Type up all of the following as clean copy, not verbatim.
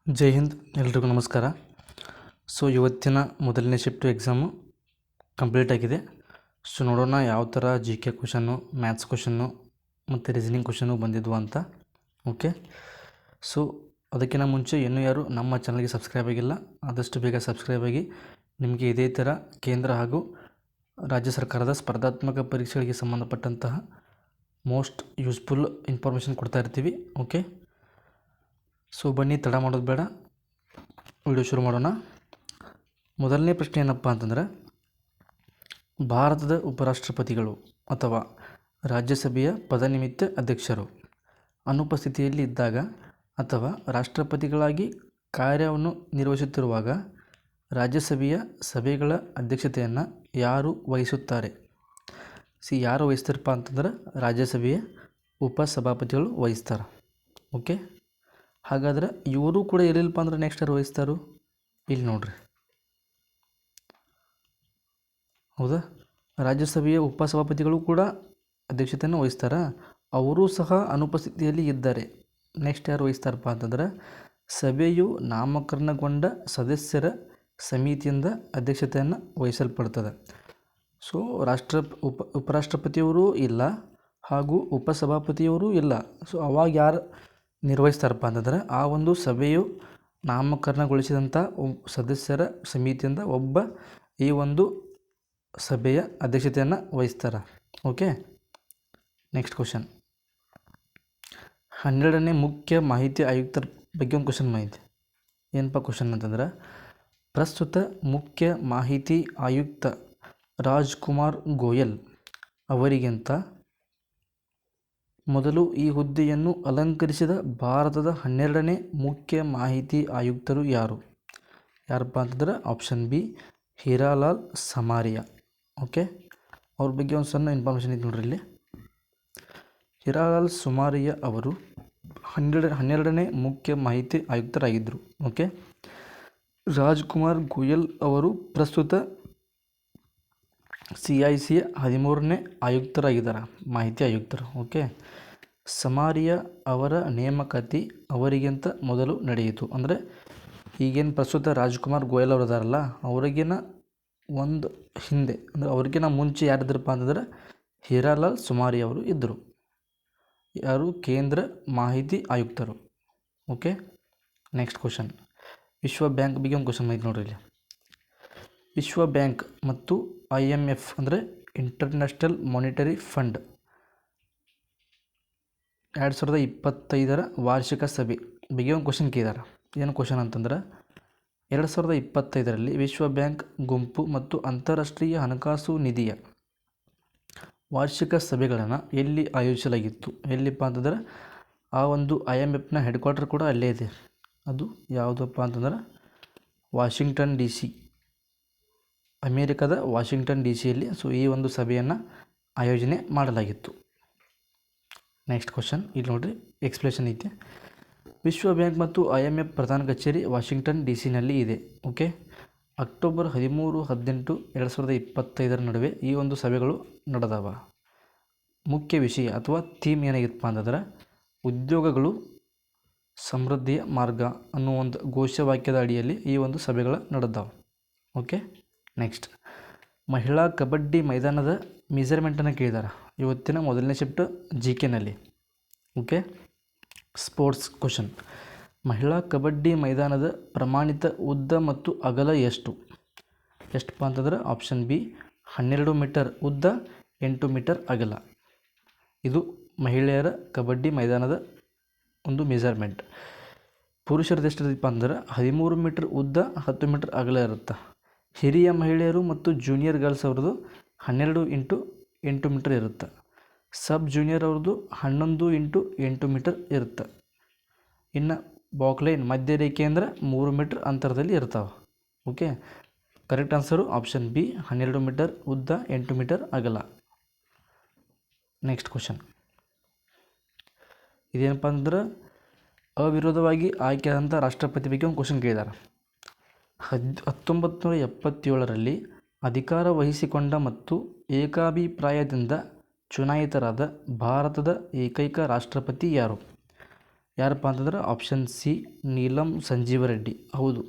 ಜೈ ಹಿಂದ್, ಎಲ್ರಿಗೂ ನಮಸ್ಕಾರ. ಇವತ್ತಿನ ಮೊದಲನೇ ಶಿಫ್ಟು ಎಕ್ಸಾಮು ಕಂಪ್ಲೀಟ್ ಆಗಿದೆ. ನೋಡೋಣ ಯಾವ ಥರ G K question, maths question ಮತ್ತು ರೀಸನಿಂಗ್ ಕ್ವಶನ್ನು ಬಂದಿದ್ವು ಅಂತ. ಓಕೆ, ಅದಕ್ಕಿಂತ ಮುಂಚೆ ಇನ್ನೂ ಯಾರು ನಮ್ಮ ಚಾನಲ್ಗೆ ಸಬ್ಸ್ಕ್ರೈಬ್ ಆಗಿಲ್ಲ, ಆದಷ್ಟು ಬೇಗ ಸಬ್ಸ್ಕ್ರೈಬ್ ಆಗಿ. ನಿಮಗೆ ಇದೇ ಥರ ಕೇಂದ್ರ ಹಾಗೂ ರಾಜ್ಯ ಸರ್ಕಾರದ ಸ್ಪರ್ಧಾತ್ಮಕ ಪರೀಕ್ಷೆಗಳಿಗೆ ಸಂಬಂಧಪಟ್ಟಂತಹ ಮೋಸ್ಟ್ ಯೂಸ್ಫುಲ್ ಇನ್ಫಾರ್ಮೇಷನ್ ಕೊಡ್ತಾ ಇರ್ತೀವಿ. ಓಕೆ, ಬನ್ನಿ, ತಡ ಮಾಡೋದು ಬೇಡ, ವಿಡಿಯೋ ಶುರು ಮಾಡೋಣ. ಮೊದಲನೇ ಪ್ರಶ್ನೆ ಏನಪ್ಪ ಅಂತಂದರೆ, ಭಾರತದ ಉಪರಾಷ್ಟ್ರಪತಿಗಳು ಅಥವಾ ರಾಜ್ಯಸಭೆಯ ಪದನಿಮಿತ್ತ ಅಧ್ಯಕ್ಷರು ಅನುಪಸ್ಥಿತಿಯಲ್ಲಿ ಇದ್ದಾಗ ಅಥವಾ ರಾಷ್ಟ್ರಪತಿಗಳಾಗಿ ಕಾರ್ಯವನ್ನು ನಿರ್ವಹಿಸುತ್ತಿರುವಾಗ ರಾಜ್ಯಸಭೆಯ ಸಭೆಗಳ ಅಧ್ಯಕ್ಷತೆಯನ್ನು ಯಾರು ವಹಿಸುತ್ತಾರೆ? ಯಾರು ವಹಿಸ್ತಾರಪ್ಪ ಅಂತಂದ್ರೆ ರಾಜ್ಯಸಭೆಯ ಉಪಸಭಾಪತಿಗಳು ವಹಿಸ್ತಾರೆ. ಓಕೆ, ಹಾಗಾದರೆ ಇವರು ಕೂಡ ಇರಲಿಲ್ಲಪ್ಪ ಅಂದ್ರೆ ನೆಕ್ಸ್ಟ್ ಯಾರು ವಹಿಸ್ತಾರೋ? ಇಲ್ಲಿ ನೋಡ್ರಿ, ಹೌದಾ, ರಾಜ್ಯಸಭೆಯ ಉಪಸಭಾಪತಿಗಳು ಕೂಡ ಅಧ್ಯಕ್ಷತೆಯನ್ನು ವಹಿಸ್ತಾರ. ಅವರೂ ಸಹ ಅನುಪಸ್ಥಿತಿಯಲ್ಲಿ ಇದ್ದಾರೆ. ನೆಕ್ಸ್ಟ್ ಯಾರು ವಹಿಸ್ತಾರಪ್ಪ ಅಂತಂದ್ರೆ ಸಭೆಯು ನಾಮಕರಣಗೊಂಡ ಸದಸ್ಯರ ಸಮಿತಿಯಿಂದ ಅಧ್ಯಕ್ಷತೆಯನ್ನು ವಹಿಸಲ್ಪಡ್ತದೆ. ಉಪರಾಷ್ಟ್ರಪತಿಯವರೂ ಇಲ್ಲ ಹಾಗೂ ಉಪಸಭಾಪತಿಯವರೂ ಇಲ್ಲ. ಅವಾಗ ಯಾರು ನಿರ್ವಹಿಸ್ತಾರಪ್ಪ ಅಂತಂದರೆ ಆ ಒಂದು ಸಭೆಯು ನಾಮಕರಣಗೊಳಿಸಿದಂಥ ಸದಸ್ಯರ ಸಮಿತಿಯಿಂದ ಒಬ್ಬ ಈ ಒಂದು ಸಭೆಯ ಅಧ್ಯಕ್ಷತೆಯನ್ನು ವಹಿಸ್ತಾರೆ. ಓಕೆ, ನೆಕ್ಸ್ಟ್ ಕ್ವಶನ್, 12ನೇ ಮುಖ್ಯ ಮಾಹಿತಿ ಆಯುಕ್ತರ ಬಗ್ಗೆ ಒಂದು ಕ್ವಶನ್ ಮಾಹಿತಿ. ಏನಪ್ಪ ಕ್ವಶನ್ ಅಂತಂದ್ರೆ, ಪ್ರಸ್ತುತ ಮುಖ್ಯ ಮಾಹಿತಿ ಆಯುಕ್ತ ರಾಜ್ಕುಮಾರ್ ಗೋಯಲ್ ಅವರಿಗಿಂತ ಮೊದಲು ಈ ಹುದ್ದೆಯನ್ನು ಅಲಂಕರಿಸಿದ ಭಾರತದ 12ನೇ ಮುಖ್ಯ ಮಾಹಿತಿ ಆಯುಕ್ತರು ಯಾರಪ್ಪ ಅಂತಂದ್ರೆ option B, Hiralal Samariya. Okay, ಅವ್ರ ಬಗ್ಗೆ ಒಂದು ಸಣ್ಣ ಇನ್ಫಾರ್ಮೇಷನ್ ಇದೆ ನೋಡ್ರಿ ಇಲ್ಲಿ. ಹೀರಾಲಾಲ್ ಸಮಾರಿಯಾ ಅವರು 12ನೇ ಮುಖ್ಯ ಮಾಹಿತಿ ಆಯುಕ್ತರಾಗಿದ್ದರು. ಓಕೆ, ರಾಜ್ಕುಮಾರ್ ಗೋಯಲ್ ಅವರು ಪ್ರಸ್ತುತ CICಯ 13ನೇ ಆಯುಕ್ತರಾಗಿದ್ದಾರೆ, ಮಾಹಿತಿ ಆಯುಕ್ತರು. ಓಕೆ, ಸಮಾರಿಯಾ ಅವರ ನೇಮಕಾತಿ ಅವರಿಗಿಂತ ಮೊದಲು ನಡೆಯಿತು. ಅಂದರೆ ಈಗೇನು ಪ್ರಸ್ತುತ ರಾಜ್ಕುಮಾರ್ ಗೋಯಲ್ ಅವರು ಇದಾರಲ್ಲ, ಅವರಿಗಿನ ಒಂದು ಹಿಂದೆ, ಅಂದರೆ ಅವ್ರಿಗಿನ ಮುಂಚೆ ಯಾರಿದ್ರಪ್ಪ ಅಂತಂದ್ರೆ ಹೀರಾಲಾಲ್ ಸಮಾರಿಯಾ ಅವರು ಇದ್ದರು. ಯಾರು? ಕೇಂದ್ರ ಮಾಹಿತಿ ಆಯುಕ್ತರು. ಓಕೆ, ನೆಕ್ಸ್ಟ್ ಕ್ವಶನ್, ವಿಶ್ವ ಬ್ಯಾಂಕ್ ಬಗ್ಗೆ ಒಂದು ಕ್ವಶನ್ ಐತೆ ನೋಡ್ರಿ ಇಲ್ಲಿ. ವಿಶ್ವ ಬ್ಯಾಂಕ್ ಮತ್ತು IMF ಅಂದರೆ ಇಂಟರ್ನ್ಯಾಷನಲ್ ಮಾನಿಟರಿ ಫಂಡ್ 2025ರ ವಾರ್ಷಿಕ ಸಭೆ ಬಗ್ಗೆ ಒಂದು ಕ್ವಶನ್ ಕೇಳಿದ್ದಾರೆ. ಏನು ಕ್ವಶನ್ ಅಂತಂದ್ರೆ, 2025ರಲ್ಲಿ ವಿಶ್ವ ಬ್ಯಾಂಕ್ ಗುಂಪು ಮತ್ತು ಅಂತಾರಾಷ್ಟ್ರೀಯ ಹಣಕಾಸು ನಿಧಿಯ ವಾರ್ಷಿಕ ಸಭೆಗಳನ್ನು ಎಲ್ಲಿ ಆಯೋಜಿಸಲಾಗಿತ್ತು? ಎಲ್ಲಿಪ್ಪ ಅಂತಂದ್ರೆ ಆ ಒಂದು IMFನ ಹೆಡ್ ಕ್ವಾರ್ಟರ್ ಕೂಡ ಅಲ್ಲೇ ಇದೆ. ಅದು ಯಾವುದಪ್ಪ ಅಂತಂದ್ರೆ ವಾಷಿಂಗ್ಟನ್ DC, ಅಮೇರಿಕದ ವಾಷಿಂಗ್ಟನ್ DCಯಲ್ಲಿ ಈ ಒಂದು ಸಭೆಯನ್ನು ಆಯೋಜನೆ ಮಾಡಲಾಗಿತ್ತು. ನೆಕ್ಸ್ಟ್ ಕ್ವಶನ್, ಇಲ್ಲಿ ನೋಡಿರಿ, ಎಕ್ಸ್ಪ್ಲೇಷನ್ ಐತೆ. ವಿಶ್ವ ಬ್ಯಾಂಕ್ ಮತ್ತು IMF ಪ್ರಧಾನ ಕಚೇರಿ ವಾಷಿಂಗ್ಟನ್ DCನಲ್ಲಿ ಇದೆ. ಓಕೆ, ಅಕ್ಟೋಬರ್ 13-18, 2025ರ ನಡುವೆ ಈ ಒಂದು ಸಭೆಗಳು ನಡೆದವ. ಮುಖ್ಯ ವಿಷಯ ಅಥವಾ ಥೀಮ್ ಏನಾಗಿತ್ತಪ್ಪ ಅಂತಂದ್ರೆ ಉದ್ಯೋಗಗಳು ಸಮೃದ್ಧಿಯ ಮಾರ್ಗ ಅನ್ನೋ ಒಂದು ಘೋಷವಾಕ್ಯದ ಅಡಿಯಲ್ಲಿ ಈ ಒಂದು ಸಭೆಗಳು ನಡೆದವು. ಓಕೆ, ನೆಕ್ಸ್ಟ್, ಮಹಿಳಾ ಕಬಡ್ಡಿ ಮೈದಾನದ ಮೆಜರ್ಮೆಂಟನ್ನು ಕೇಳಿದ್ದಾರೆ ಇವತ್ತಿನ ಮೊದಲನೇ ಶಿಫ್ಟ್ GKನಲ್ಲಿ. ಓಕೆ, ಸ್ಪೋರ್ಟ್ಸ್ ಕ್ವಶನ್, ಮಹಿಳಾ ಕಬಡ್ಡಿ ಮೈದಾನದ ಪ್ರಮಾಣಿತ ಉದ್ದ ಮತ್ತು ಅಗಲ ಎಷ್ಟಪ್ಪ ಅಂತಂದ್ರೆ ಆಪ್ಷನ್ ಬಿ, 12 ಮೀಟರ್ ಉದ್ದ, 8 ಮೀಟರ್ ಅಗಲ. ಇದು ಮಹಿಳೆಯರ ಕಬಡ್ಡಿ ಮೈದಾನದ ಒಂದು ಮೆಜರ್ಮೆಂಟ್. ಪುರುಷರದ್ದು ಎಷ್ಟಿದೆಯಪ್ಪ ಅಂದ್ರೆ 13 ಮೀಟರ್ ಉದ್ದ, 10 ಮೀಟರ್ ಅಗಲ ಇರುತ್ತೆ. ಹಿರಿಯ ಮಹಿಳೆಯರು ಮತ್ತು ಜೂನಿಯರ್ ಗರ್ಲ್ಸ್ ಅವ್ರದ್ದು 12 × 8 ಮೀಟರ್ ಇರುತ್ತೆ. ಸಬ್ ಜೂನಿಯರ್ ಅವ್ರದ್ದು 11 × 8 ಮೀಟರ್ ಇರುತ್ತೆ. ಇನ್ನು ಬಾಕ್ಲೈನ್ ಮಧ್ಯ ರೇಖೆ ಅಂದರೆ 3 ಮೀಟರ್ ಅಂತರದಲ್ಲಿ ಇರ್ತಾವೆ. Okay, correct answer option B, 12 meter ಉದ್ದ, 8 ಮೀಟರ್ ಅಗಲ. ನೆಕ್ಸ್ಟ್ ಕ್ವಶನ್, ಇದೇನಪ್ಪ ಅಂದ್ರೆ ಅವಿರೋಧವಾಗಿ ಆಯ್ಕೆಯಾದಂಥ ರಾಷ್ಟ್ರಪತಿ ಬಗ್ಗೆ ಒಂದು ಕ್ವಶನ್ ಕೇಳಿದ್ದಾರೆ. 1977ರಲ್ಲಿ ಅಧಿಕಾರ ವಹಿಸಿಕೊಂಡ ಮತ್ತು ಏಕಾಭಿಪ್ರಾಯದಿಂದ ಚುನಾಯಿತರಾದ ಭಾರತದ ಏಕೈಕ ರಾಷ್ಟ್ರಪತಿ ಯಾರು? ಯಾರಪ್ಪ ಅಂತಂದ್ರೆ ಆಪ್ಷನ್ ಸಿ ನೀಲಂ ಸಂಜೀವ ರೆಡ್ಡಿ. ಹೌದು,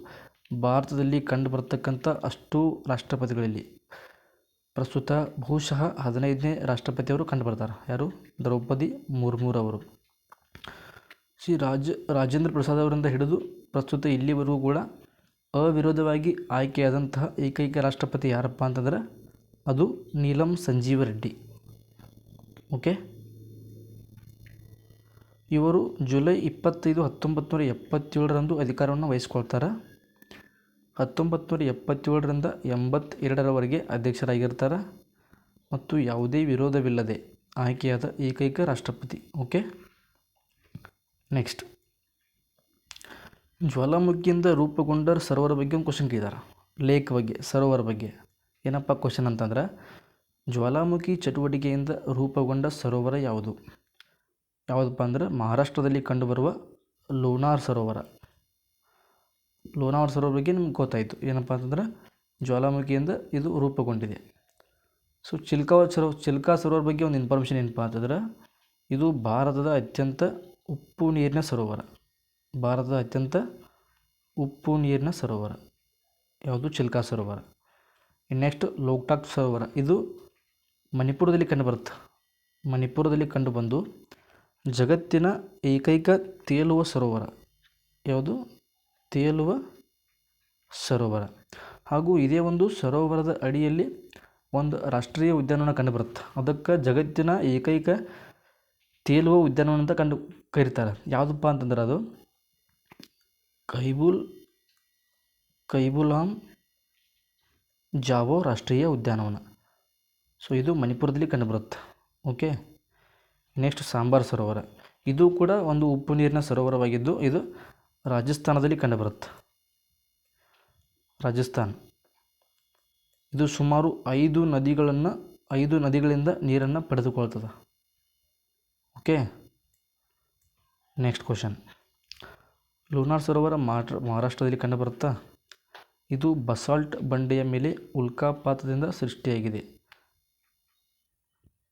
ಭಾರತದಲ್ಲಿ ಕಂಡು ಬರ್ತಕ್ಕಂಥ ಅಷ್ಟು ರಾಷ್ಟ್ರಪತಿಗಳಲ್ಲಿ ಪ್ರಸ್ತುತ ಬಹುಶಃ 15ನೇ ರಾಷ್ಟ್ರಪತಿಯವರು ಕಂಡು ಬರ್ತಾರೆ. ಯಾರು? ದ್ರೌಪದಿ ಮುರ್ಮುರವರು. ರಾಜೇಂದ್ರ ಪ್ರಸಾದ್ ಅವರಿಂದ ಹಿಡಿದು ಪ್ರಸ್ತುತ ಇಲ್ಲಿವರೆಗೂ ಕೂಡ ಅವಿರೋಧವಾಗಿ ಆಯ್ಕೆಯಾದಂತಹ ಏಕೈಕ ರಾಷ್ಟ್ರಪತಿ ಯಾರಪ್ಪ ಅಂತಂದ್ರೆ ಅದು ನೀಲಂ ಸಂಜೀವ ರೆಡ್ಡಿ. ಓಕೆ, ಇವರು ಜುಲೈ 25, 1977ರಂದು ಅಧಿಕಾರವನ್ನು ವಹಿಸ್ಕೊಳ್ತಾರೆ. 1977ರಿಂದ 82ರವರೆಗೆ ಅಧ್ಯಕ್ಷರಾಗಿರ್ತಾರೆ ಮತ್ತು ಯಾವುದೇ ವಿರೋಧವಿಲ್ಲದೆ ಆಯ್ಕೆಯಾದ ಏಕೈಕ ರಾಷ್ಟ್ರಪತಿ. ಓಕೆ, ನೆಕ್ಸ್ಟ್, ಜ್ವಾಲಾಮುಖಿಯಿಂದ ರೂಪುಗೊಂಡ ಸರೋವರ ಬಗ್ಗೆ ಒಂದು ಕ್ವಶನ್ ಕೇಳಿದ್ದಾರೆ. ಲೇಕ್ ಬಗ್ಗೆ, ಸರೋವರ ಬಗ್ಗೆ. ಏನಪ್ಪ ಕ್ವಶನ್ ಅಂತಂದ್ರೆ, ಜ್ವಾಲಾಮುಖಿ ಚಟುವಟಿಕೆಯಿಂದ ರೂಪುಗೊಂಡ ಸರೋವರ ಯಾವುದಪ್ಪ ಅಂದ್ರೆ ಮಹಾರಾಷ್ಟ್ರದಲ್ಲಿ ಕಂಡುಬರುವ ಲೋನಾರ್ ಸರೋವರ. ಲೋನಾರ್ ಸರೋವರ ಬಗ್ಗೆ ನಿಮ್ಗೆ ಗೊತ್ತಾಯಿತು. ಏನಪ್ಪ ಅಂತಂದ್ರೆ ಜ್ವಾಲಾಮುಖಿಯಿಂದ ಇದು ರೂಪುಗೊಂಡಿದೆ. ಸೊ ಚಿಲ್ಕಾ ಸರೋವರ ಬಗ್ಗೆ ಒಂದು ಇನ್ಫಾರ್ಮೇಷನ್ ಏನಪ್ಪ ಅಂತಂದ್ರೆ ಇದು ಭಾರತದ ಅತ್ಯಂತ ಉಪ್ಪು ನೀರಿನ ಸರೋವರ. ಭಾರತದ ಅತ್ಯಂತ ಉಪ್ಪು ನೀರಿನ ಸರೋವರ ಯಾವುದು? ಚಿಲ್ಕಾ ಸರೋವರ. ನೆಕ್ಸ್ಟ್, ಲೋಕ್ಟಾಕ್ ಸರೋವರ. ಇದು ಮಣಿಪುರದಲ್ಲಿ ಕಂಡುಬರುತ್ತೆ. ಮಣಿಪುರದಲ್ಲಿ ಕಂಡುಬಂದು ಜಗತ್ತಿನ ಏಕೈಕ ತೇಲುವ ಸರೋವರ ಯಾವುದು? ತೇಲುವ ಸರೋವರ. ಹಾಗೂ ಇದೇ ಒಂದು ಸರೋವರದ ಅಡಿಯಲ್ಲಿ ಒಂದು ರಾಷ್ಟ್ರೀಯ ಉದ್ಯಾನವನ ಕಂಡುಬರುತ್ತೆ. ಅದಕ್ಕೆ ಜಗತ್ತಿನ ಏಕೈಕ ತೇಲುವ ಉದ್ಯಾನವನ ಅಂತ ಕರೀತಾರೆ. ಯಾವುದಪ್ಪ ಅಂತಂದ್ರೆ ಅದು ಕೈಬುಲಾಮ್ ಜಾವೋ ರಾಷ್ಟ್ರೀಯ ಉದ್ಯಾನವನ. ಸೊ ಇದು ಮಣಿಪುರದಲ್ಲಿ ಕಂಡುಬರುತ್ತೆ. ಓಕೆ, ನೆಕ್ಸ್ಟ್, ಸಾಂಬಾರ್ ಸರೋವರ. ಇದು ಕೂಡ ಒಂದು ಉಪ್ಪು ನೀರಿನ ಸರೋವರವಾಗಿದ್ದು ಇದು ರಾಜಸ್ಥಾನದಲ್ಲಿ ಕಂಡುಬರುತ್ತೆ. ರಾಜಸ್ಥಾನ್. ಇದು ಸುಮಾರು 5 ನದಿಗಳಿಂದ ನೀರನ್ನು ಪಡೆದುಕೊಳ್ತದೆ. ಓಕೆ, ನೆಕ್ಸ್ಟ್ ಕ್ವಶನ್, ಲೋನಾರ್ ಸರೋವರ ಮಹಾರಾಷ್ಟ್ರದಲ್ಲಿ ಕಂಡುಬರುತ್ತಾ? ಇದು ಬಸಾಲ್ಟ್ ಬಂಡೆಯ ಮೇಲೆ ಉಲ್ಕಾಪಾತದಿಂದ ಸೃಷ್ಟಿಯಾಗಿದೆ.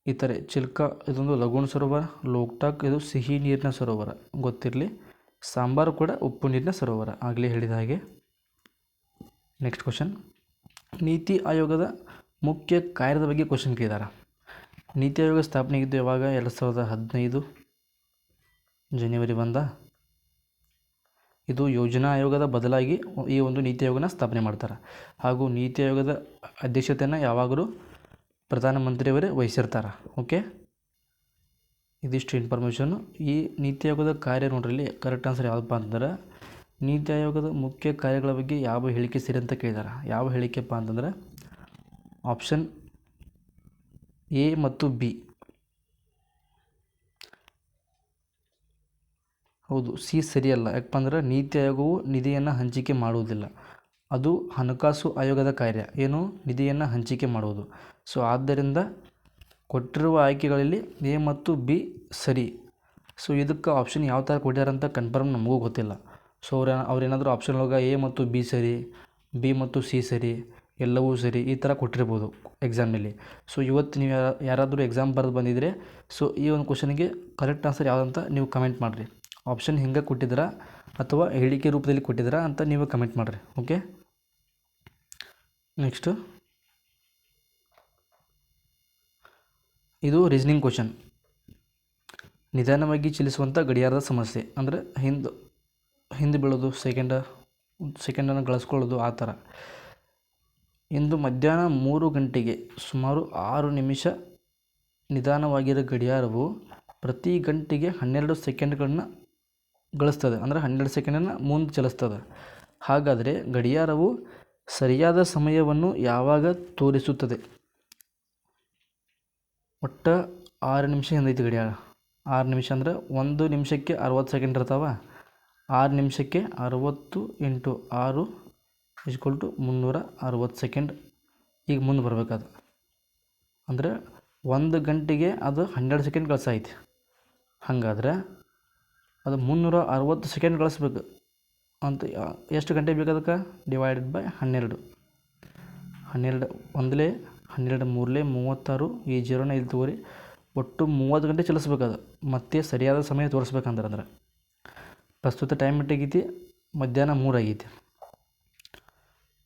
ಇತರೆ ಚಿಲ್ಕಾ ಇದೊಂದು ಲಗೂನ್ ಸರೋವರ. ಲೋಕ್ಟಾಕ್ ಇದು ಸಿಹಿ ನೀರಿನ ಸರೋವರ, ಗೊತ್ತಿರಲಿ. ಸಾಂಬಾರು ಕೂಡ ಉಪ್ಪು ನೀರಿನ ಸರೋವರ, ಆಗಲೇ ಹೇಳಿದ ಹಾಗೆ. ನೆಕ್ಸ್ಟ್ ಕ್ವಶನ್, ನೀತಿ ಆಯೋಗದ ಮುಖ್ಯ ಕಾರ್ಯದ ಬಗ್ಗೆ ಕ್ವಶನ್ ಕೇಳಿದ್ದಾರೆ. ನೀತಿ ಆಯೋಗ ಸ್ಥಾಪನೆಯಾಗಿದ್ದು ಯಾವಾಗ? 2015 ಜನವರಿ 1. ಇದು ಯೋಜನಾ ಆಯೋಗದ ಬದಲಾಗಿ ಈ ಒಂದು ನೀತಿ ಆಯೋಗನ ಸ್ಥಾಪನೆ ಮಾಡ್ತಾರೆ. ಹಾಗೂ ನೀತಿ ಆಯೋಗದ ಅಧ್ಯಕ್ಷತೆಯನ್ನು ಯಾವಾಗಲೂ ಪ್ರಧಾನಮಂತ್ರಿಯವರೇ ವಹಿಸಿರ್ತಾರೆ. ಓಕೆ, ಇದಿಷ್ಟು ಇನ್ಫಾರ್ಮೇಷನ್ನು. ಈ ನೀತಿ ಆಯೋಗದ ಕಾರ್ಯ ನೋಡ್ರಿ, ಕರೆಕ್ಟ್ ಆನ್ಸರ್ ಯಾವುದಪ್ಪ ಅಂತಂದ್ರೆ ನೀತಿ ಆಯೋಗದ ಮುಖ್ಯ ಕಾರ್ಯಗಳ ಬಗ್ಗೆ ಯಾವ ಹೇಳಿಕೆ ಸರಿ ಅಂತ ಕೇಳಿದ್ದಾರೆ. ಯಾವ ಹೇಳಿಕೆಪ್ಪ ಅಂತಂದ್ರೆ ಆಪ್ಷನ್ ಎ ಮತ್ತು ಬಿ. ಹೌದು, ಸಿ ಸರಿಯಲ್ಲ. ಯಾಕಪ್ಪ ಅಂದ್ರೆ ನೀತಿ ಆಯೋಗವು ನಿಧಿಯನ್ನು ಹಂಚಿಕೆ ಮಾಡುವುದಿಲ್ಲ. ಅದು ಹಣಕಾಸು ಆಯೋಗದ ಕಾರ್ಯ, ಏನು? ನಿಧಿಯನ್ನು ಹಂಚಿಕೆ ಮಾಡುವುದು. ಸೊ ಆದ್ದರಿಂದ ಕೊಟ್ಟಿರುವ ಆಯ್ಕೆಗಳಲ್ಲಿ ಎ ಮತ್ತು ಬಿ ಸರಿ. ಸೊ ಇದಕ್ಕೆ ಆಪ್ಷನ್ ಯಾವ ಥರ ಕೊಟ್ಟಿದ್ದಾರೆ ಅಂತ ಕನ್ಫರ್ಮ್ ನಮಗೂ ಗೊತ್ತಿಲ್ಲ. ಸೊ ಅವ್ರೇನಾದರೂ ಆಪ್ಷನ್ ಒಳಗೆ ಎ ಮತ್ತು ಬಿ ಸರಿ, ಬಿ ಮತ್ತು ಸಿ ಸರಿ, ಎಲ್ಲವೂ ಸರಿ ಈ ಥರ ಕೊಟ್ಟಿರ್ಬೋದು ಎಕ್ಸಾಮ್ನಲ್ಲಿ. ಸೊ ಇವತ್ತು ನೀವು ಯಾರಾದರೂ ಎಕ್ಸಾಮ್ ಬರೆದು ಬಂದಿದ್ದರೆ ಸೊ ಈ ಒಂದು ಕ್ವಶನಿಗೆ ಕರೆಕ್ಟ್ ಆನ್ಸರ್ ಯಾವುದಂತ ನೀವು ಕಮೆಂಟ್ ಮಾಡಿರಿ. ಆಪ್ಷನ್ ಹಿಂಗೆ ಕೊಟ್ಟಿದ್ದೀರಾ ಅಥವಾ ಹೇಳಿಕೆ ರೂಪದಲ್ಲಿ ಕೊಟ್ಟಿದ್ದೀರಾ ಅಂತ ನೀವು ಕಮೆಂಟ್ ಮಾಡಿರಿ. ಓಕೆ, ನೆಕ್ಸ್ಟು, ಇದು ರೀಸನಿಂಗ್ ಕ್ವಶನ್. ನಿಧಾನವಾಗಿ ಚಲಿಸುವಂಥ ಗಡಿಯಾರದ ಸಮಸ್ಯೆ ಅಂದರೆ ಹಿಂದೆ ಬೀಳೋದು, ಸೆಕೆಂಡನ್ನು ಗಳಿಸ್ಕೊಳ್ಳೋದು, ಆ ಥರ. ಇಂದು ಮಧ್ಯಾಹ್ನ 3 ಗಂಟೆಗೆ ಸುಮಾರು 6 ನಿಮಿಷ ನಿಧಾನವಾಗಿರೋ ಗಡಿಯಾರವು ಪ್ರತಿ ಗಂಟೆಗೆ 12 ಸೆಕೆಂಡ್ಗಳನ್ನು ಗಳಿಸ್ತದೆ. ಅಂದರೆ 12 ಸೆಕೆಂಡನ್ನು ಮುಂದೆ ಚಲಿಸ್ತದೆ. ಹಾಗಾದರೆ ಗಡಿಯಾರವು ಸರಿಯಾದ ಸಮಯವನ್ನು ಯಾವಾಗ ತೋರಿಸುತ್ತದೆ? ಒಟ್ಟು 6 ನಿಮಿಷ ಹಿಂದೈತಿ ಗಡಿಯಾರ. 6 ನಿಮಿಷ ಅಂದರೆ 1 ನಿಮಿಷಕ್ಕೆ 60 ಸೆಕೆಂಡ್ ಇರ್ತಾವೆ. 6 ನಿಮಿಷಕ್ಕೆ 60 × 6 = 360 ಸೆಕೆಂಡ್. ಈಗ ಮುಂದೆ ಬರಬೇಕಾದ ಅಂದರೆ 1 ಗಂಟೆಗೆ ಅದು 12 ಸೆಕೆಂಡ್ ಗಳಿಸೈತಿ. ಹಾಗಾದ್ರೆ ಅದು 360 ಸೆಕೆಂಡ್ ಗಳಿಸ್ಬೇಕು ಅಂತ ಎಷ್ಟು ಗಂಟೆ ಬೇಕು ಅದಕ್ಕೆ? Divided by 12. 12 ಒಂದಲೇ 12 3ಲೇ 36, ಈ 0ನ ಇಲ್ಲಿ ತಗೋರಿ. ಒಟ್ಟು 30 ಗಂಟೆ ಚಲಿಸ್ಬೇಕದು. ಮತ್ತೆ ಸರಿಯಾದ ಸಮಯ ತೋರಿಸ್ಬೇಕಂದ್ರೆ ಪ್ರಸ್ತುತ ಟೈಮ್ ಎಷ್ಟಾಗೈತಿ? ಮಧ್ಯಾಹ್ನ 3 ಆಗೈತಿ.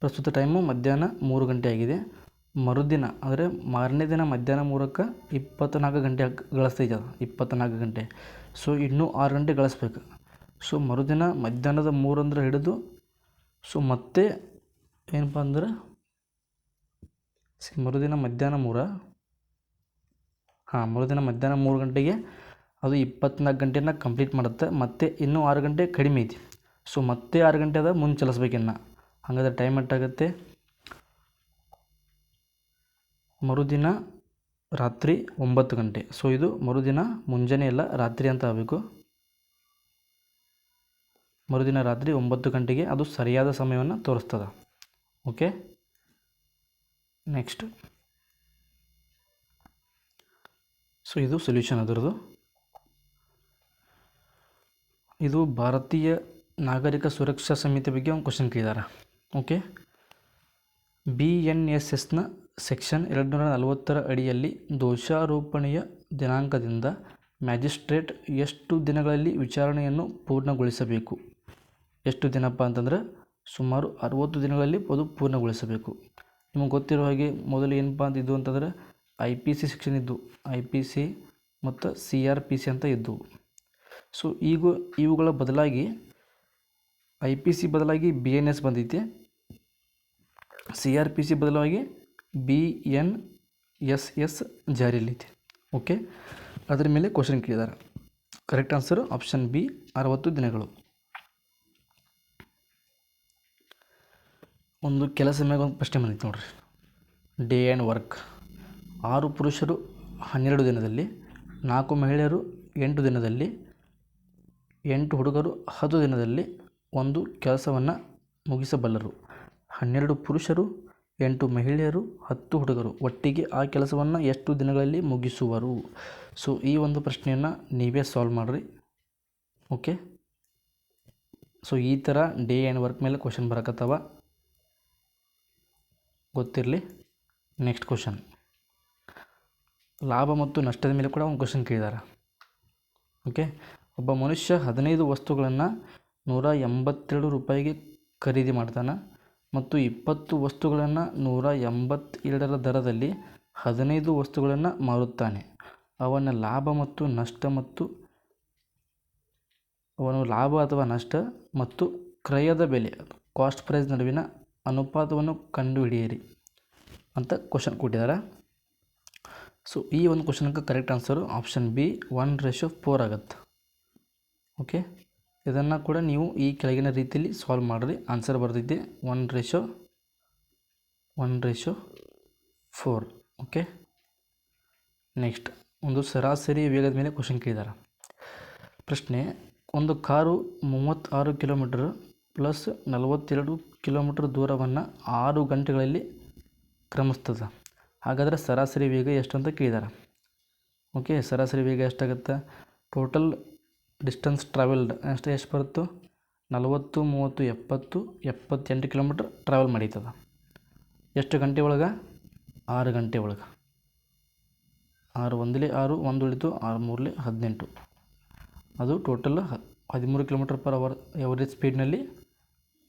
ಪ್ರಸ್ತುತ ಟೈಮು ಮಧ್ಯಾಹ್ನ 3 ಗಂಟೆ ಆಗಿದೆ. ಮರುದಿನ ಅಂದರೆ ಮಾರನೇ ದಿನ ಮಧ್ಯಾಹ್ನ 3ಕ್ಕೆ 24 ಗಂಟೆ ಗಳಿಸ್ತೈತೆ ಅದು, 24 ಗಂಟೆ. ಸೊ ಇನ್ನೂ 6 ಗಂಟೆ ಗಳಿಸ್ಬೇಕು. ಸೊ ಮರುದಿನ ಮಧ್ಯಾಹ್ನದ 3 ಅಂದ್ರೆ ಹಿಡಿದು ಸೊ ಮತ್ತೆ ಏನಪ್ಪ ಅಂದ್ರೆ ಮರುದಿನ ಮಧ್ಯಾಹ್ನ 3 ಮರುದಿನ ಮಧ್ಯಾಹ್ನ 3 ಗಂಟೆಗೆ ಅದು 24 ಗಂಟೆನ ಕಂಪ್ಲೀಟ್ ಮಾಡುತ್ತೆ. ಮತ್ತೆ ಇನ್ನೂ 6 ಗಂಟೆ ಕಡಿಮೆ ಐತಿ. ಸೊ ಮತ್ತೆ 6 ಗಂಟೆ ಅದ ಮುಂದೆ ಚಲಿಸ್ಬೇಕು ಇನ್ನು. ಹಾಗಾದ್ರೆ ಟೈಮ್ ಎಷ್ಟಾಗುತ್ತೆ? ಮರುದಿನ ರಾತ್ರಿ 9 ಗಂಟೆ. ಸೊ ಇದು ಮರುದಿನ ಮುಂಜಾನೆ ಇಲ್ಲ, ರಾತ್ರಿ ಅಂತ ಆಗಬೇಕು. ಮರುದಿನ ರಾತ್ರಿ 9 ಗಂಟೆಗೆ ಅದು ಸರಿಯಾದ ಸಮಯವನ್ನು ತೋರಿಸ್ತದೆ. Okay, next. ಸೊ ಇದು ಸೊಲ್ಯೂಷನ್ ಅದರದ್ದು. ಇದು ಭಾರತೀಯ ನಾಗರಿಕ ಸುರಕ್ಷಾ ಸಮಿತಿ ಬಗ್ಗೆ ಒಂದು ಕ್ವಶನ್ ಕೇಳಿದ್ದಾರೆ. ಓಕೆ, BNSSನ ಸೆಕ್ಷನ್ 240 ಅಡಿಯಲ್ಲಿ ದೋಷಾರೋಪಣೆಯ ದಿನಾಂಕದಿಂದ ಮ್ಯಾಜಿಸ್ಟ್ರೇಟ್ ಎಷ್ಟು ದಿನಗಳಲ್ಲಿ ವಿಚಾರಣೆಯನ್ನು ಪೂರ್ಣಗೊಳಿಸಬೇಕು? ಎಷ್ಟು ದಿನಪ್ಪ ಅಂತಂದ್ರೆ ಸುಮಾರು 60 ದಿನಗಳಲ್ಲಿ ಅದು ಪೂರ್ಣಗೊಳಿಸಬೇಕು. ನಿಮಗೆ ಗೊತ್ತಿರೋ ಹಾಗೆ ಮೊದಲು ಏನಪ್ಪ ಅಂತ ಇದ್ದು ಅಂತಂದರೆ IPC ಸೆಕ್ಷನ್ ಇದ್ದು, IPC ಮತ್ತು CRPC ಅಂತ ಇದ್ದವು. ಸೊ ಈಗ ಇವುಗಳ ಬದಲಾಗಿ IPC ಬದಲಾಗಿ BNS ಬಂದೈತಿ, CRPC ಬದಲಾಗಿ BNSS ಜಾರಿಯಲ್ಲೈತಿ. ಓಕೆ, ಅದರ ಮೇಲೆ ಕ್ವಶನ್ ಕೇಳಿದ್ದಾರೆ. ಕರೆಕ್ಟ್ ಆನ್ಸರು ಆಪ್ಷನ್ ಬಿ, 60 ದಿನಗಳು. ಒಂದು ಕೆಲಸ ಮ್ಯಾಗ ಒಂದು ಪ್ರಶ್ನೆ ಬಂದಿತ್ತು ನೋಡ್ರಿ. Day and work. 6 ಪುರುಷರು 12 ದಿನದಲ್ಲಿ, 4 ಮಹಿಳೆಯರು 8 ದಿನದಲ್ಲಿ, 8 ಹುಡುಗರು 10 ದಿನದಲ್ಲಿ ಒಂದು ಕೆಲಸವನ್ನು ಮುಗಿಸಬಲ್ಲರು. 12 ಪುರುಷರು, 8 ಮಹಿಳೆಯರು, 10 ಹುಡುಗರು ಒಟ್ಟಿಗೆ ಆ ಕೆಲಸವನ್ನು ಎಷ್ಟು ದಿನಗಳಲ್ಲಿ ಮುಗಿಸುವರು? ಸೊ ಈ ಒಂದು ಪ್ರಶ್ನೆಯನ್ನು ನೀವೇ ಸಾಲ್ವ್ ಮಾಡಿರಿ. ಓಕೆ, ಸೊ ಈ ಥರ ಡೇ ಆ್ಯಂಡ್ ವರ್ಕ್ ಮೇಲೆ ಕ್ವಶನ್ ಬರಕತ್ತವ, ಗೊತ್ತಿರಲಿ. ನೆಕ್ಸ್ಟ್ ಕ್ವಶನ್, ಲಾಭ ಮತ್ತು ನಷ್ಟದ ಮೇಲೆ ಕೂಡ ಒಂದು ಕ್ವಶನ್ ಕೇಳಿದ್ದಾರೆ. ಓಕೆ, ಒಬ್ಬ ಮನುಷ್ಯ 15 ವಸ್ತುಗಳನ್ನು 182 ರೂಪಾಯಿಗೆ ಖರೀದಿ ಮಾಡ್ತಾನೆ ಮತ್ತು 20 ವಸ್ತುಗಳನ್ನು 182 ದರದಲ್ಲಿ 15 ವಸ್ತುಗಳನ್ನು ಮಾರುತ್ತಾನೆ. ಅವನ ಲಾಭ ಅಥವಾ ನಷ್ಟ ಮತ್ತು ಕ್ರಯದ ಬೆಲೆ ಕಾಸ್ಟ್ ಪ್ರೈಸ್ ನಡುವಿನ ಅನುಪಾತವನ್ನು ಕಂಡುಹಿಡಿಯಿರಿ ಅಂತ ಕ್ವಶನ್ ಕೊಟ್ಟಿದ್ದಾರೆ. ಸೊ ಈ ಒಂದು ಕ್ವಶನ್ಗೆ ಕರೆಕ್ಟ್ ಆನ್ಸರು ಆಪ್ಷನ್ ಬಿ, 1:4 ಆಗುತ್ತೆ. ಓಕೆ, ಇದನ್ನು ಕೂಡ ನೀವು ಈ ಕೆಳಗಿನ ರೀತಿಯಲ್ಲಿ ಸಾಲ್ವ್ ಮಾಡಿರಿ. ಆನ್ಸರ್ ಬರ್ತೈತೆ 1:4. ಓಕೆ, ನೆಕ್ಸ್ಟ್ ಒಂದು ಸರಾಸರಿ ವೇಗದ ಮೇಲೆ ಕ್ವಶನ್ ಕೇಳಿದ್ದಾರೆ. ಪ್ರಶ್ನೆ, ಒಂದು ಕಾರು 36 ಕಿಲೋಮೀಟರ್ ಪ್ಲಸ್ 42 ಕಿಲೋಮೀಟರ್ ದೂರವನ್ನು 6 ಗಂಟೆಗಳಲ್ಲಿ ಕ್ರಮಿಸ್ತದೆ. ಹಾಗಾದರೆ ಸರಾಸರಿ ವೇಗ ಎಷ್ಟು ಅಂತ ಕೇಳಿದ್ದಾರೆ. ಓಕೆ, ಸರಾಸರಿ ವೇಗ ಎಷ್ಟಾಗುತ್ತೆ? ಟೋಟಲ್ ಡಿಸ್ಟೆನ್ಸ್ ಟ್ರಾವೆಲ್ಡ್ ಎಷ್ಟು ಬರುತ್ತೋ 40, 30, 70, 78 ಕಿಲೋಮೀಟ್ರ್ ಟ್ರಾವೆಲ್ ಮಾಡೀತದ. ಎಷ್ಟು ಗಂಟೆ ಒಳಗೆ? 6 ಗಂಟೆ ಒಳಗೆ. 6 ಒಂದಲೇ 6, 1 ಉಳಿತು, 6 3 18. ಅದು total 13 kilometre per hour average ಸ್ಪೀಡ್ನಲ್ಲಿ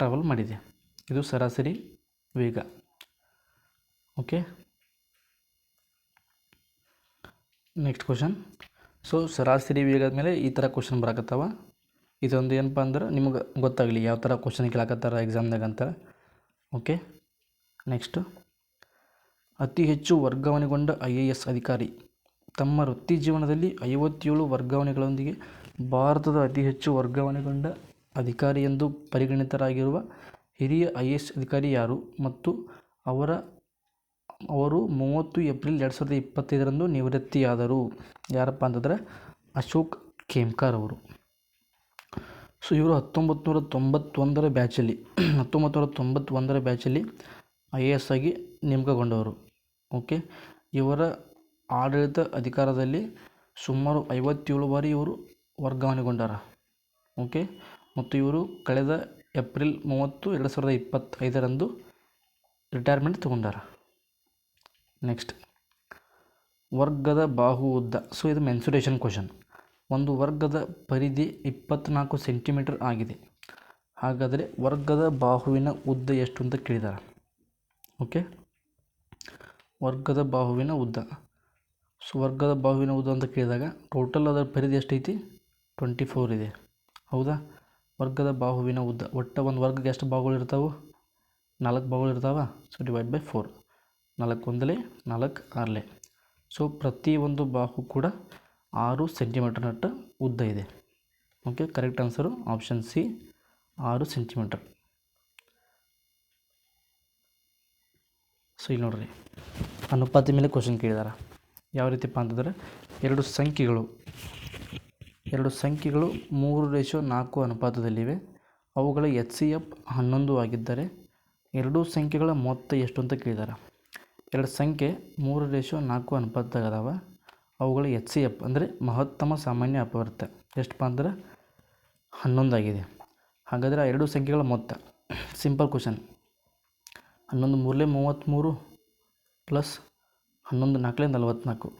ಟ್ರಾವೆಲ್ ಮಾಡಿದೆ. ಇದು ಸರಾಸರಿ ವೇಗ. Okay, next question. ಸೊ ಸರಾಸರಿ ವೇಗದ ಮೇಲೆ ಈ ಥರ ಕ್ವಶನ್ ಬರಕತ್ತವ. ಇದೊಂದು ಏನಪ್ಪ ಅಂದ್ರೆ ನಿಮಗೆ ಗೊತ್ತಾಗಲಿ ಯಾವ ಥರ ಕ್ವಶನ್ ಕೇಳಕತ್ತಾರ ಎಕ್ಸಾಮ್ದಾಗ ಅಂತ. ಓಕೆ, ನೆಕ್ಸ್ಟು, ಅತಿ ಹೆಚ್ಚು ವರ್ಗಾವಣೆಗೊಂಡ IAS ಅಧಿಕಾರಿ ತಮ್ಮ ವೃತ್ತಿ ಜೀವನದಲ್ಲಿ 57 ವರ್ಗಾವಣೆಗಳೊಂದಿಗೆ ಭಾರತದ ಅತಿ ಹೆಚ್ಚು ವರ್ಗಾವಣೆಗೊಂಡ ಅಧಿಕಾರಿ ಎಂದು ಪರಿಗಣಿತರಾಗಿರುವ ಹಿರಿಯ IAS ಅಧಿಕಾರಿ ಯಾರು ಮತ್ತು ಅವರು 30 ಏಪ್ರಿಲ್ 2025 ನಿವೃತ್ತಿಯಾದರು? ಯಾರಪ್ಪ ಅಂತಂದರೆ ಅಶೋಕ್ ಖೇಮ್ಕರ್ ಅವರು. ಸೊ ಇವರು 1991 ಬ್ಯಾಚಲ್ಲಿ IAS ಆಗಿ ನೇಮಕಗೊಂಡವರು. ಓಕೆ, ಇವರ ಆಡಳಿತ ಅಧಿಕಾರದಲ್ಲಿ ಸುಮಾರು 57 ಬಾರಿ ಇವರು ವರ್ಗಾವಣೆಗೊಂಡಾರ. ಓಕೆ, ಮತ್ತು ಇವರು ಕಳೆದ ಏಪ್ರಿಲ್ 30, 2025 ರಿಟೈರ್ಮೆಂಟ್ ತಗೊಂಡಾರ. ನೆಕ್ಸ್ಟ್, ವರ್ಗದ ಬಾಹು ಉದ್ದ. ಸೊ ಇದು ಮೆನ್ಸುರೇಷನ್ ಕ್ವಶನ್. ಒಂದು ವರ್ಗದ ಪರಿಧಿ 24 ಸೆಂಟಿಮೀಟರ್ ಆಗಿದೆ. ಹಾಗಾದರೆ ವರ್ಗದ ಬಾಹುವಿನ ಉದ್ದ ಎಷ್ಟು ಅಂತ ಕೇಳಿದ್ದಾರೆ. ಓಕೆ, ವರ್ಗದ ಬಾಹುವಿನ ಉದ್ದ. ಸೊ ವರ್ಗದ ಬಾಹುವಿನ ಉದ್ದ ಅಂತ ಕೇಳಿದಾಗ ಟೋಟಲ್ ಅದರ ಪರಿಧಿ ಎಷ್ಟೈತಿ? 24 ಇದೆ. ಹೌದಾ? ವರ್ಗದ ಬಾಹುವಿನ ಉದ್ದ, ಒಟ್ಟು ಒಂದು ವರ್ಗಕ್ಕೆ ಎಷ್ಟು ಬಾಹುಗಳು ಇರ್ತಾವೆ? 4 ಬಾಹುಗಳು ಇರ್ತಾವೆ. ಸೊ ಡಿವೈಡ್ ಬೈ 4, 4 ಒಂದಲೇ 4 ಆರಲೆ. ಸೊ ಪ್ರತಿಯೊಂದು ಬಾಹು ಕೂಡ 6 ಸೆಂಟಿಮೀಟರ್ನಷ್ಟು ಉದ್ದ ಇದೆ. Okay, correct answer option C, 6 centimetre. So ಇಲ್ಲಿ ನೋಡ್ರಿ, ಅನುಪಾತ ಮೇಲೆ ಕ್ವಶನ್ ಕೇಳಿದಾರೆ. ಯಾವ ರೀತಿಪ್ಪ ಅಂತಂದರೆ, ಎರಡು ಸಂಖ್ಯೆಗಳು 3:4 ಅನುಪಾತದಲ್ಲಿವೆ. ಅವುಗಳ HCF 11 ಆಗಿದ್ದರೆ ಎರಡೂ ಸಂಖ್ಯೆಗಳ ಮೊತ್ತ ಎಷ್ಟು ಅಂತ ಕೇಳಿದ್ದಾರೆ. ಎರಡು ಸಂಖ್ಯೆ 3:4 ಅನುಪಾತದಾಗ ಅದಾವ. ಅವುಗಳ HCF ಅಂದರೆ ಮಹತ್ತಮ ಸಾಮಾನ್ಯ ಅಪವರ್ತ ಎಷ್ಟಪ್ಪ ಅಂದ್ರೆ 11 ಆಗಿದೆ. ಹಾಗಾದರೆ ಆ ಎರಡು ಸಂಖ್ಯೆಗಳ ಮೊತ್ತ, ಸಿಂಪಲ್ ಕ್ವಶನ್, 11 3 33 ಪ್ಲಸ್ 11 4 44,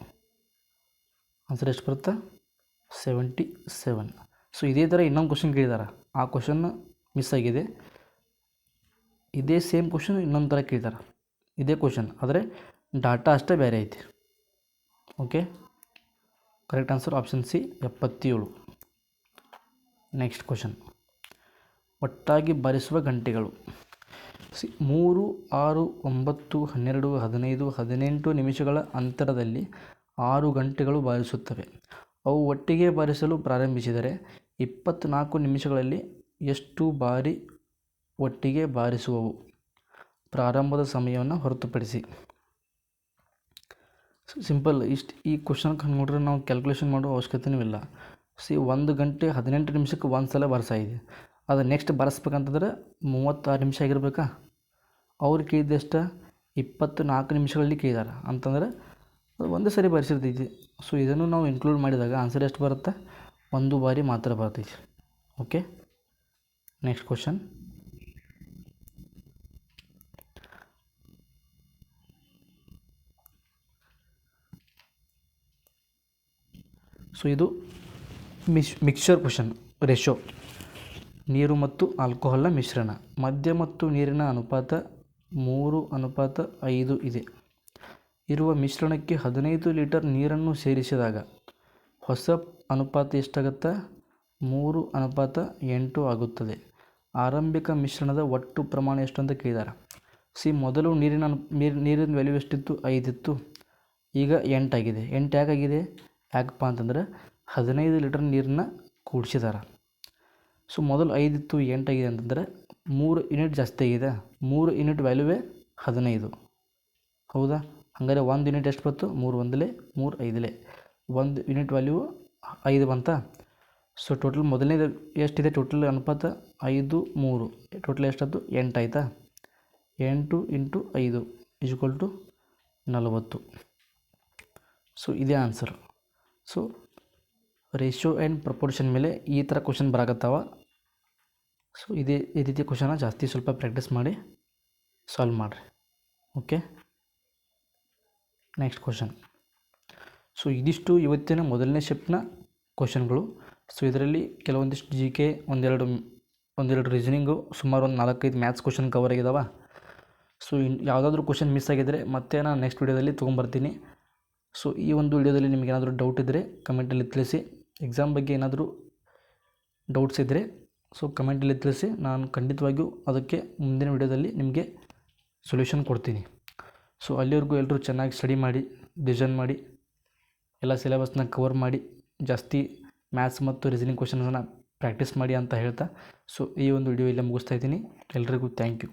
ಆನ್ಸರ್ ಎಷ್ಟು ಬರುತ್ತೆ? 77. ಸೊ ಇದೇ ಥರ ಇನ್ನೊಂದು ಕ್ವಶನ್ ಕೇಳಿದ್ದಾರೆ. ಆ ಕ್ವಶನ್ ಮಿಸ್ ಆಗಿದೆ. ಇದೇ ಸೇಮ್ ಕ್ವಶನ್ ಇನ್ನೊಂದು ಥರ ಕೇಳಿದ್ದಾರೆ. ಇದೇ ಕ್ವಶನ್ ಆದರೆ ಡಾಟಾ ಅಷ್ಟೇ ಬೇರೆ ಐತಿ. Okay, correct answer option C, 77. Next question, ಒಟ್ಟಾಗಿ ಬಾರಿಸುವ ಗಂಟೆಗಳು. 3, 6, 9, 12, 15, 18 ನಿಮಿಷಗಳ ಅಂತರದಲ್ಲಿ 6 ಗಂಟೆಗಳು ಬಾರಿಸುತ್ತವೆ. ಅವು ಒಟ್ಟಿಗೆ ಬಾರಿಸಲು ಪ್ರಾರಂಭಿಸಿದರೆ 24 ನಿಮಿಷಗಳಲ್ಲಿ ಎಷ್ಟು ಬಾರಿ ಒಟ್ಟಿಗೆ ಬಾರಿಸುವವು? ಪ್ರಾರಂಭದ ಸಮಯವನ್ನು ಹೊರತುಪಡಿಸಿ. ಸಿಂಪಲ್ ಈ ಕ್ವಶನ್ಗೆ ಹಂಗೆ ನೋಡ್ರೆ ನಾವು ಕ್ಯಾಲ್ಕುಲೇಷನ್ ಮಾಡೋ ಅವಶ್ಯಕತೆಯೂ ಇಲ್ಲ. 1 ಗಂಟೆ 18 ನಿಮಿಷಕ್ಕೆ ಒಂದು ಸಲ ಬಾರಿಸಾಯಿದೆ. ಅದು ನೆಕ್ಸ್ಟ್ ಬಾರಿಸ್ಬೇಕಂತಂದ್ರೆ 36 ನಿಮಿಷ ಆಗಿರ್ಬೇಕಾ? ಅವ್ರು ಕೇಳಿದಷ್ಟು 24 ನಿಮಿಷಗಳಲ್ಲಿ ಕೇಳಿದಾರೆ ಅಂತಂದ್ರೆ ಅದು ಒಂದೇ ಸರಿ ಬಾರಿಸಿರ್ತೈತಿ. ಸೊ ಇದನ್ನು ನಾವು ಇನ್ಕ್ಲೂಡ್ ಮಾಡಿದಾಗ ಆನ್ಸರ್ ಎಷ್ಟು ಬರುತ್ತೆ? 1 ಬಾರಿ ಮಾತ್ರ ಬರ್ತೈತಿ. ಓಕೆ, ನೆಕ್ಸ್ಟ್ ಕ್ವಶನ್, ಸೊ ಇದು ಮಿಕ್ಸ್ಚರ್ ಕ್ವಶನ್. ರೇಷೋ, ನೀರು ಮತ್ತು ಆಲ್ಕೋಹಾಲ್ನ ಮಿಶ್ರಣ. ಮದ್ಯ ಮತ್ತು ನೀರಿನ ಅನುಪಾತ 3:5 ಇದೆ. ಇರುವ ಮಿಶ್ರಣಕ್ಕೆ 15 ಲೀಟರ್ ನೀರನ್ನು ಸೇರಿಸಿದಾಗ ಹೊಸ ಅನುಪಾತ ಎಷ್ಟಾಗುತ್ತೆ? 3:8 ಆಗುತ್ತದೆ. ಆರಂಭಿಕ ಮಿಶ್ರಣದ ಒಟ್ಟು ಪ್ರಮಾಣ ಎಷ್ಟು ಅಂತ ಕೇಳಿದ್ದಾರೆ. ಮೊದಲು ನೀರಿನ ವ್ಯಾಲ್ಯೂ ಎಷ್ಟಿತ್ತು? 5 ಇತ್ತು. ಈಗ 8 ಆಗಿದೆ. 8 ಯಾಕಾಗಿದೆ? ಯಾಕಪ್ಪ ಅಂತಂದ್ರೆ 15 ಲೀಟರ್ ನೀರನ್ನ ಕೂಡಿಸಿದಾರೆ. ಸೊ ಮೊದಲು 5 ಇತ್ತು, 8 ಆಗಿದೆ ಅಂತಂದರೆ 3 ಯೂನಿಟ್ ಜಾಸ್ತಿ ಆಗಿದೆ. 3 ಯೂನಿಟ್ ವ್ಯಾಲ್ಯೂವೇ 15. ಹೌದಾ? ಹಾಗಾದರೆ 1 ಯೂನಿಟ್ ಎಷ್ಟು ಬಂತು? 3 ಒಂದಲೇ 3 5ಲೇ 1 ಯೂನಿಟ್ ವ್ಯಾಲ್ಯೂ 5 ಬಂತ. ಸೊ ಟೋಟಲ್ ಮೊದಲನೇದು ಎಷ್ಟಿದೆ? ಟೋಟಲ್ ಅನುಪಾತ 5, 3, ಟೋಟಲ್ ಎಷ್ಟಾಯ್ತು? 8 ಆಯಿತಾ? 8 × 5 = 40. ಸೊ ಇದೇ answer. So ratio and proportion ಮೇಲೆ ಈ ಥರ ಕ್ವಶನ್ ಬರಾಕತ್ತಾವ. ಸೊ ಈ ರೀತಿ ಕ್ವಶನ ಜಾಸ್ತಿ ಸ್ವಲ್ಪ ಪ್ರಾಕ್ಟೀಸ್ ಮಾಡಿ ಸಾಲ್ವ್ ಮಾಡಿರಿ. Okay, next question. ಸೊ ಇದಿಷ್ಟು ಇವತ್ತಿನ ಮೊದಲನೇ ಶಿಫ್ಟ್ನ ಕ್ವಶನ್ಗಳು. ಸೊ ಇದರಲ್ಲಿ ಕೆಲವೊಂದಿಷ್ಟು GK, ಒಂದೆರಡು ರೀಸನಿಂಗು, ಸುಮಾರು ಒಂದು 4-5 ಮ್ಯಾಥ್ಸ್ ಕ್ವಶನ್ ಕವರ್ ಆಗಿದಾವೆ. ಸೊ ಯಾವುದಾದ್ರೂ ಕ್ವಶನ್ ಮಿಸ್ ಆಗಿದ್ದರೆ ಮತ್ತೆ ನಾನು ನೆಕ್ಸ್ಟ್ ವೀಡಿಯೋದಲ್ಲಿ ತೊಗೊಂಬರ್ತೀನಿ. ಸೊ ಈ ಒಂದು ವಿಡಿಯೋದಲ್ಲಿ ನಿಮಗೇನಾದರೂ ಡೌಟ್ ಇದ್ದರೆ ಕಮೆಂಟಲ್ಲಿ ತಿಳಿಸಿ. ಎಕ್ಸಾಮ್ ಬಗ್ಗೆ ಏನಾದರೂ ಡೌಟ್ಸ್ ಇದ್ದರೆ ಸೊ ಕಮೆಂಟಲ್ಲಿ ತಿಳಿಸಿ. ನಾನು ಖಂಡಿತವಾಗಿಯೂ ಅದಕ್ಕೆ ಮುಂದಿನ ವಿಡಿಯೋದಲ್ಲಿ ನಿಮಗೆ ಸೊಲ್ಯೂಷನ್ ಕೊಡ್ತೀನಿ. ಸೊ ಅಲ್ಲಿವರೆಗೂ ಎಲ್ಲರೂ ಚೆನ್ನಾಗಿ ಸ್ಟಡಿ ಮಾಡಿ, ರಿವಿಷನ್ ಮಾಡಿ, ಎಲ್ಲ ಸಿಲೆಬಸ್ನ ಕವರ್ ಮಾಡಿ, ಜಾಸ್ತಿ ಮ್ಯಾಥ್ಸ್ ಮತ್ತು ರೀಸನಿಂಗ್ ಕ್ವಶನ್ಸನ್ನು ಪ್ರಾಕ್ಟೀಸ್ ಮಾಡಿ ಅಂತ ಹೇಳ್ತಾ ಸೊ ಈ ಒಂದು ವಿಡಿಯೋ ಇಲ್ಲೇ ಮುಗಿಸ್ತಾ ಇದ್ದೀನಿ. ಎಲ್ರಿಗೂ ಥ್ಯಾಂಕ್ ಯು.